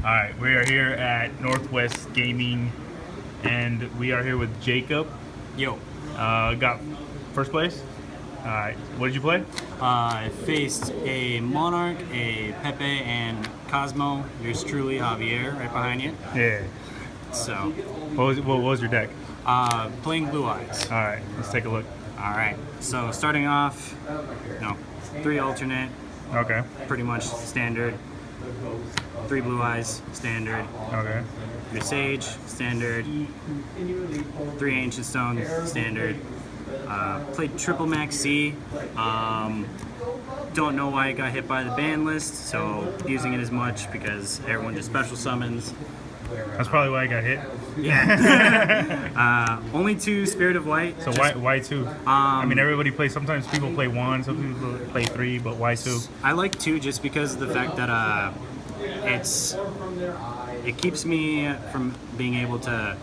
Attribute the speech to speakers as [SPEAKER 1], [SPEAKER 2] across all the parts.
[SPEAKER 1] Alright, we are here at Northwest Gaming, and we are here with Jacob.
[SPEAKER 2] Yo.
[SPEAKER 1] Got first place. Alright, what did you play?
[SPEAKER 2] I faced a Monarch, a Pepe, and Cosmo. Yours truly, Javier, right behind you.
[SPEAKER 1] Yeah.
[SPEAKER 2] So,
[SPEAKER 1] What was your deck?
[SPEAKER 2] playing Blue Eyes.
[SPEAKER 1] Alright, let's take a look.
[SPEAKER 2] Alright, so starting off, 3 alternate,
[SPEAKER 1] Okay.
[SPEAKER 2] pretty much standard. 3 Blue Eyes, standard.
[SPEAKER 1] Okay.
[SPEAKER 2] Your Sage, standard. 3 Ancient Stone, standard. Played Triple Max C. Don't know why it got hit by the ban list, so using it as much because everyone just special summons.
[SPEAKER 1] That's probably why I got hit.
[SPEAKER 2] Yeah. Only 2 Spirit of Light.
[SPEAKER 1] So why 2? I mean, everybody plays. Sometimes people play 1, some people play 3, but why 2?
[SPEAKER 2] I like 2 just because of the fact that it keeps me from being able to,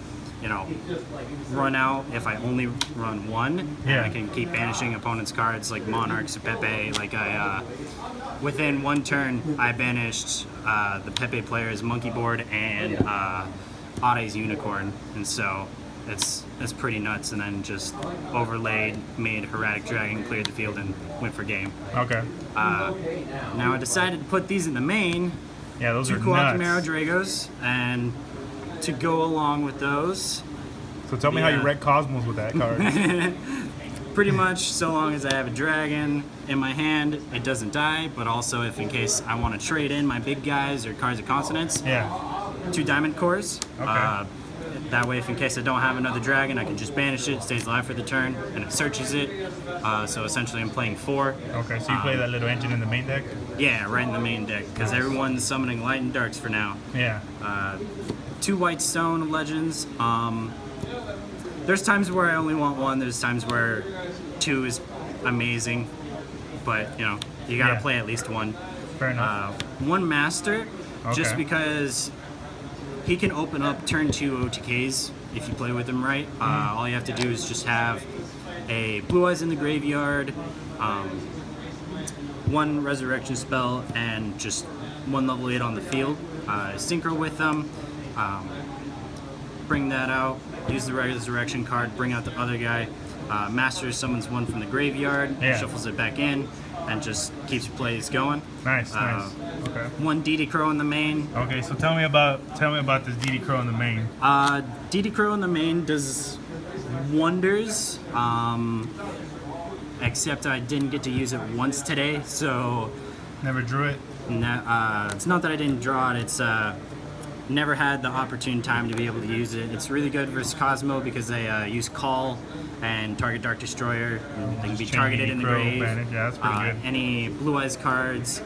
[SPEAKER 2] run out if I only run 1.
[SPEAKER 1] Yeah.
[SPEAKER 2] And I can keep banishing opponents' cards like Monarchs or Pepe. Like within 1 turn, I banished the Pepe player's Monkey Board and Ade's Unicorn, and so it's pretty nuts. And then just overlaid, made Heraldic Dragon, cleared the field, and went for game.
[SPEAKER 1] Okay.
[SPEAKER 2] Now I decided to put these in the main.
[SPEAKER 1] Yeah, those
[SPEAKER 2] 2
[SPEAKER 1] are
[SPEAKER 2] Camaro
[SPEAKER 1] nuts.
[SPEAKER 2] Dragos, and to go along with those,
[SPEAKER 1] So tell me how you wreck Cosmos with that card.
[SPEAKER 2] pretty much so long as I have a dragon in my hand, it doesn't die, but also if in case I want to trade in my big guys or cards of consonants,
[SPEAKER 1] Yeah.
[SPEAKER 2] 2 Diamond Cores.
[SPEAKER 1] Okay.
[SPEAKER 2] That way, if in case I don't have another dragon, I can just banish it, stays alive for the turn, and it searches it. So essentially I'm playing 4.
[SPEAKER 1] Okay, so you play that little engine in the main deck?
[SPEAKER 2] Yeah, right in the main deck, because everyone's summoning Light and Darks for now.
[SPEAKER 1] Yeah.
[SPEAKER 2] 2 White Stone Legends. There's times where I only want 1. There's times where 2 is amazing, but you gotta play at least 1.
[SPEAKER 1] Fair enough.
[SPEAKER 2] 1 Master, just
[SPEAKER 1] Okay.
[SPEAKER 2] because he can open up turn 2 OTKs if you play with him right. All you have to do is just have a Blue Eyes in the graveyard, 1 Resurrection spell, and just 1 level 8 on the field. Synchro with them. Bring that out, use the Resurrection card, bring out the other guy. Master summons 1 from the graveyard,
[SPEAKER 1] Yeah.
[SPEAKER 2] shuffles it back in, and just keeps your plays going.
[SPEAKER 1] Nice. Okay.
[SPEAKER 2] 1 DD Crow in the main.
[SPEAKER 1] Okay, so tell me about this DD Crow in the main.
[SPEAKER 2] DD Crow in the main does wonders, except I didn't get to use it once today, so
[SPEAKER 1] Never drew it.
[SPEAKER 2] it's not that I didn't draw it, it's never had the opportune time to be able to use it. It's really good versus Cosmo because they use Call and target Dark Destroyer. And they can be targeted in the
[SPEAKER 1] Crow
[SPEAKER 2] grave.
[SPEAKER 1] advantage. Yeah, that's pretty good.
[SPEAKER 2] Any Blue Eyes cards.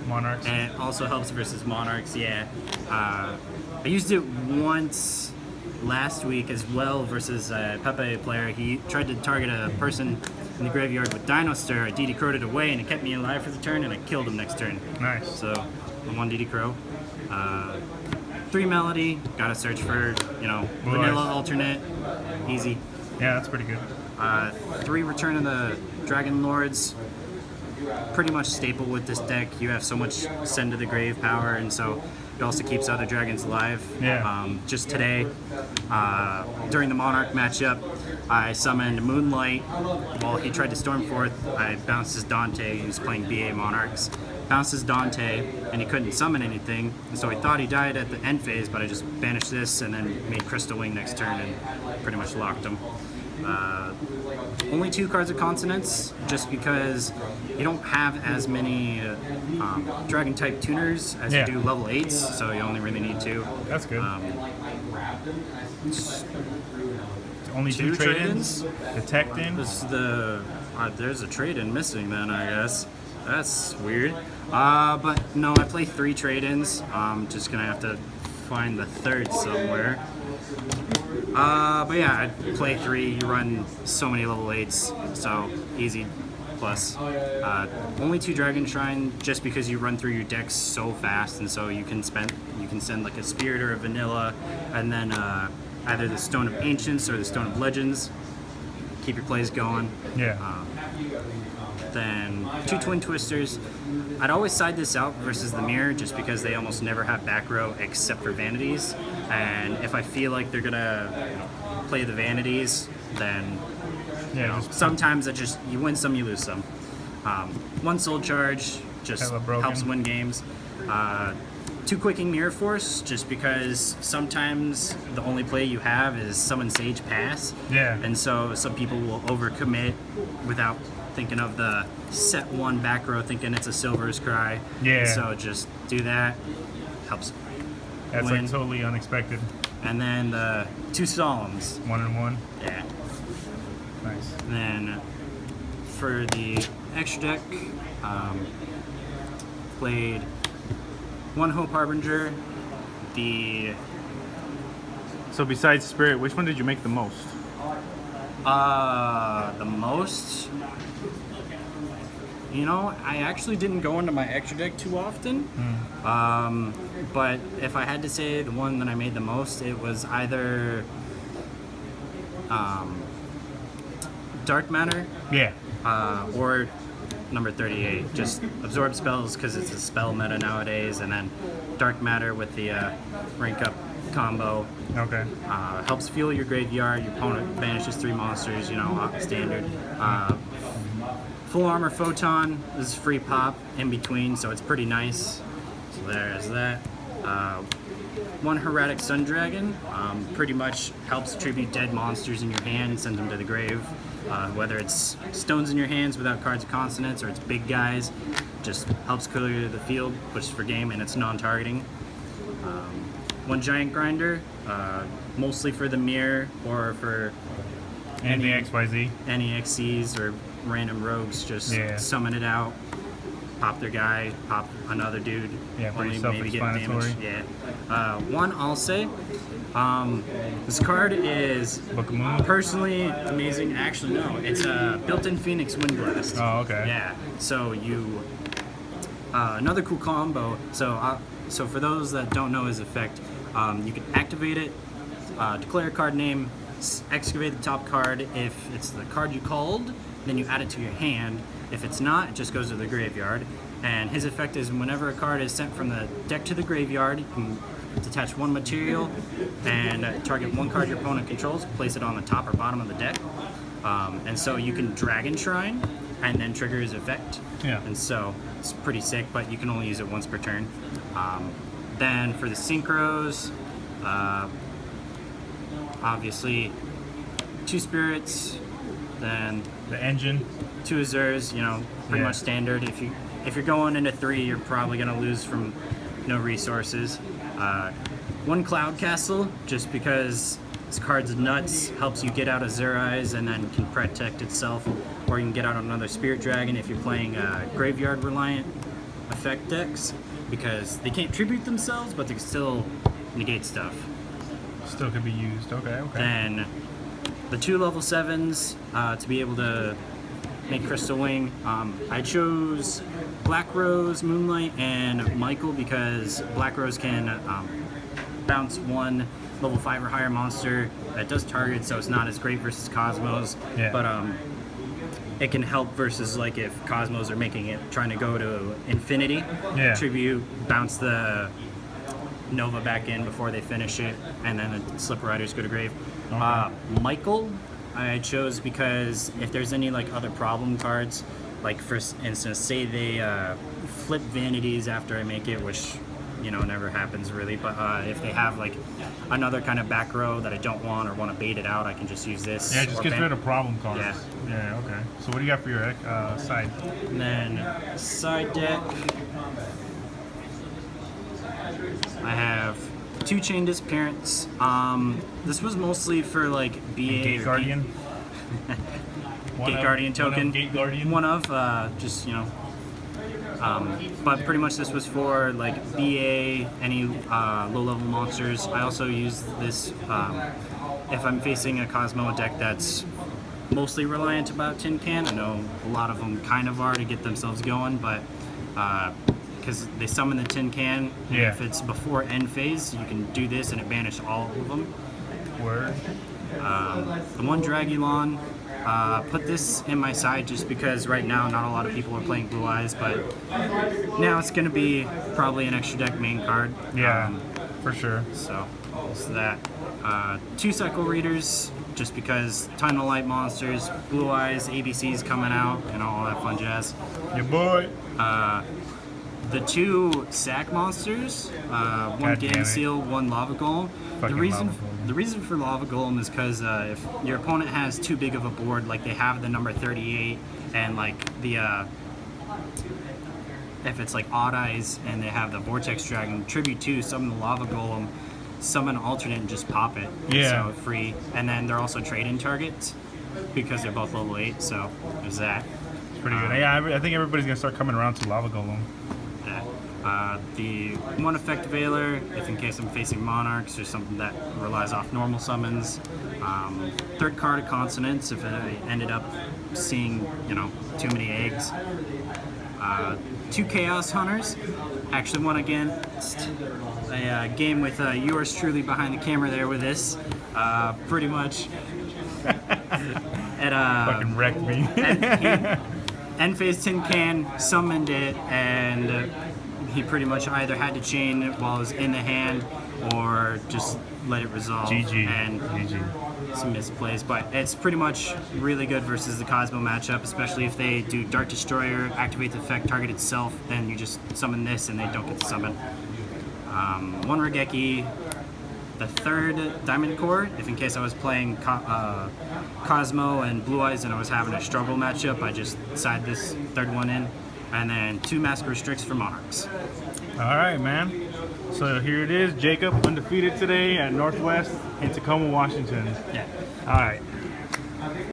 [SPEAKER 1] Monarchs.
[SPEAKER 2] And it also helps versus Monarchs, yeah. I used it once last week as well versus a Pepe player. He tried to target a person in the graveyard with Dino Stir. I DD Crow'd it away and it kept me alive for the turn, and I killed him next turn.
[SPEAKER 1] Nice.
[SPEAKER 2] So, 1 DD Crow. 3 Melody, gotta search for, vanilla
[SPEAKER 1] Eyes.
[SPEAKER 2] alternate, easy.
[SPEAKER 1] Yeah, that's pretty good.
[SPEAKER 2] 3 Return of the Dragon Lords, pretty much staple with this deck. You have so much Send to the Grave power, and so it also keeps other dragons alive.
[SPEAKER 1] Yeah.
[SPEAKER 2] Just today, during the Monarch matchup, I summoned Moonlight. While he tried to Stormforth, I bounced his Dante. He was playing BA Monarchs. Bounced his Dante, and he couldn't summon anything. And so he thought he died at the end phase, but I just banished this and then made Crystal Wing next turn and pretty much locked him. Only 2 cards of consonants, just because you don't have as many dragon type tuners as
[SPEAKER 1] Yeah.
[SPEAKER 2] you do level 8s, so you only really need 2.
[SPEAKER 1] That's good. Only 2
[SPEAKER 2] 2
[SPEAKER 1] trade-ins. Detecting.
[SPEAKER 2] This is there's a trade-in missing then, I guess. That's weird. But no, I play 3 trade-ins. I'm just gonna have to find the 3rd somewhere. But yeah, I play 3. You run so many level 8s, so easy. Plus, only 2 Dragon Shrine, just because you run through your decks so fast, and so you can send like a Spirit or a Vanilla, and then either the Stone of Ancients or the Stone of Legends. Keep your plays going.
[SPEAKER 1] Yeah.
[SPEAKER 2] Then 2 Twin Twisters. I'd always side this out versus the mirror just because they almost never have back row except for vanities. And if I feel like they're gonna play the vanities, then sometimes you win some, you lose some. One soul charge just helps win games. 2 quicking mirror force just because sometimes the only play you have is summon Sage Pass.
[SPEAKER 1] Yeah.
[SPEAKER 2] And so some people will overcommit without thinking of the set 1 back row, thinking it's a Silver's Cry.
[SPEAKER 1] Yeah.
[SPEAKER 2] So just do that. Helps.
[SPEAKER 1] That's
[SPEAKER 2] win.
[SPEAKER 1] like totally unexpected.
[SPEAKER 2] And then the 2 Solemns.
[SPEAKER 1] 1 and 1.
[SPEAKER 2] Yeah.
[SPEAKER 1] Nice.
[SPEAKER 2] And then for the extra deck, played 1 Hope Harbinger.
[SPEAKER 1] So besides Spirit, which one did you make the most?
[SPEAKER 2] The most? You know, I actually didn't go into my extra deck too often. But if I had to say the one that I made the most, it was either Dark Matter.
[SPEAKER 1] Yeah.
[SPEAKER 2] Or number 38. Just absorb spells because it's a spell meta nowadays, and then Dark Matter with the rank up combo.
[SPEAKER 1] Okay.
[SPEAKER 2] Helps fuel your graveyard. Your opponent banishes 3 monsters. You know, standard. Full Armor Photon is free pop in between, so it's pretty nice. So there's that. 1 Heretic Sun Dragon pretty much helps tribute dead monsters in your hand, sends them to the grave. Whether it's stones in your hands without cards of consonants or it's big guys, just helps clear the field, pushes for game, and it's non-targeting. 1 Giant Grinder, mostly for the mirror or for
[SPEAKER 1] And the XYZ.
[SPEAKER 2] any XCs or random rogues, just summon it out, pop their guy, pop another dude.
[SPEAKER 1] Yeah, pretty
[SPEAKER 2] maybe get
[SPEAKER 1] self-explanatory.
[SPEAKER 2] damaged. Yeah. One I'll say, this card is
[SPEAKER 1] Book of Moon?
[SPEAKER 2] personally amazing. Actually, no, it's a built-in Phoenix Windblast.
[SPEAKER 1] Oh, okay.
[SPEAKER 2] Yeah. So you another cool combo. So for those that don't know his effect, you can activate it, declare a card name, excavate the top card. If it's the card you called, then you add it to your hand. If it's not, it just goes to the graveyard. And his effect is whenever a card is sent from the deck to the graveyard, you can detach 1 material and target 1 card your opponent controls, place it on the top or bottom of the deck. And so you can Dragon Shrine and then trigger his effect.
[SPEAKER 1] Yeah.
[SPEAKER 2] And so it's pretty sick, but you can only use it once per turn. Then for the synchros, obviously 2 spirits, then
[SPEAKER 1] The engine.
[SPEAKER 2] 2 Azures, you know, pretty much standard. If you're going into 3, you're probably gonna lose from no resources. 1 Cloud Castle, just because this card's nuts, helps you get out Azuri's and then can protect itself, or you can get out another Spirit Dragon if you're playing graveyard reliant effect decks, because they can't tribute themselves, but they can still negate stuff.
[SPEAKER 1] Still could be used. Okay.
[SPEAKER 2] Then the 2 level 7s to be able to make Crystal Wing. I chose Black Rose, Moonlight, and Michael because Black Rose can bounce 1 level 5 or higher monster that does target, so it's not as great versus Cosmos.
[SPEAKER 1] Yeah.
[SPEAKER 2] But it can help versus like if Cosmos are making it trying to go to infinity.
[SPEAKER 1] Yeah.
[SPEAKER 2] Tribute, bounce the Nova back in before they finish it, and then the Slip Riders go to grave.
[SPEAKER 1] Okay.
[SPEAKER 2] Michael, I chose because if there's any like other problem cards, like for instance, say they flip vanities after I make it, which you know never happens really, but if they have like another kind of back row that I don't want or want to bait it out, I can just use this.
[SPEAKER 1] Yeah, it just
[SPEAKER 2] or
[SPEAKER 1] gets rid of problem cards.
[SPEAKER 2] Yeah.
[SPEAKER 1] Yeah, okay. So what do you got for your side?
[SPEAKER 2] And then side deck, I have 2 Chain Disappearance. This was mostly for like BA
[SPEAKER 1] Gate Guardian?
[SPEAKER 2] Gate Guardian token.
[SPEAKER 1] Gate Guardian?
[SPEAKER 2] One of, just, you know. But pretty much this was for like BA, any low-level monsters. I also use this if I'm facing a Cosmo deck that's mostly reliant about Tin Can. I know a lot of them kind of are to get themselves going, but because they summon the Tin Can, and
[SPEAKER 1] Yeah.
[SPEAKER 2] if it's before end phase, you can do this and it banish all of them.
[SPEAKER 1] Word.
[SPEAKER 2] The 1 Dragulon, Put this in my side just because right now not a lot of people are playing Blue Eyes, but now it's going to be probably an extra deck main card.
[SPEAKER 1] Yeah, for sure.
[SPEAKER 2] So it's that. 2 cycle readers, just because ton of light monsters, Blue Eyes, ABC's coming out, and all that fun jazz.
[SPEAKER 1] Your boy.
[SPEAKER 2] The 2 sack monsters, one Gang Seal, one Lava Golem. The reason for Lava Golem is because if your opponent has too big of a board, like they have the number 38, and like the if it's like Odd Eyes and they have the Vortex Dragon, Tribute 2, summon the Lava Golem, summon alternate and just pop it.
[SPEAKER 1] Yeah.
[SPEAKER 2] So free, and then they're also trade-in targets because they're both level 8. So there's that.
[SPEAKER 1] It's pretty good. Yeah, I think everybody's gonna start coming around to Lava Golem.
[SPEAKER 2] The 1 effect Veiler, if in case I'm facing Monarchs or something that relies off normal summons. 3rd card of Consonants, if I ended up seeing, too many eggs. 2 Chaos Hunters. Actually won against a game with yours truly behind the camera there with this. Pretty much.
[SPEAKER 1] Fucking wrecked me.
[SPEAKER 2] End phase Tin Can summoned it, and he pretty much either had to chain it while it was in the hand or just let it resolve.
[SPEAKER 1] GG.
[SPEAKER 2] And
[SPEAKER 1] GG.
[SPEAKER 2] some misplays, but it's pretty much really good versus the Cosmo matchup, especially if they do Dark Destroyer, activate the effect, target itself, then you just summon this and they don't get to summon. 1 Regeki, the 3rd Diamond Core, if in case I was playing Cosmo and Blue Eyes and I was having a struggle matchup, I just side this 3rd one in. And then 2 Mask Restricts for Monarchs.
[SPEAKER 1] All right, man. So here it is, Jacob, undefeated today at Northwest in Tacoma, Washington.
[SPEAKER 2] Yeah.
[SPEAKER 1] All right.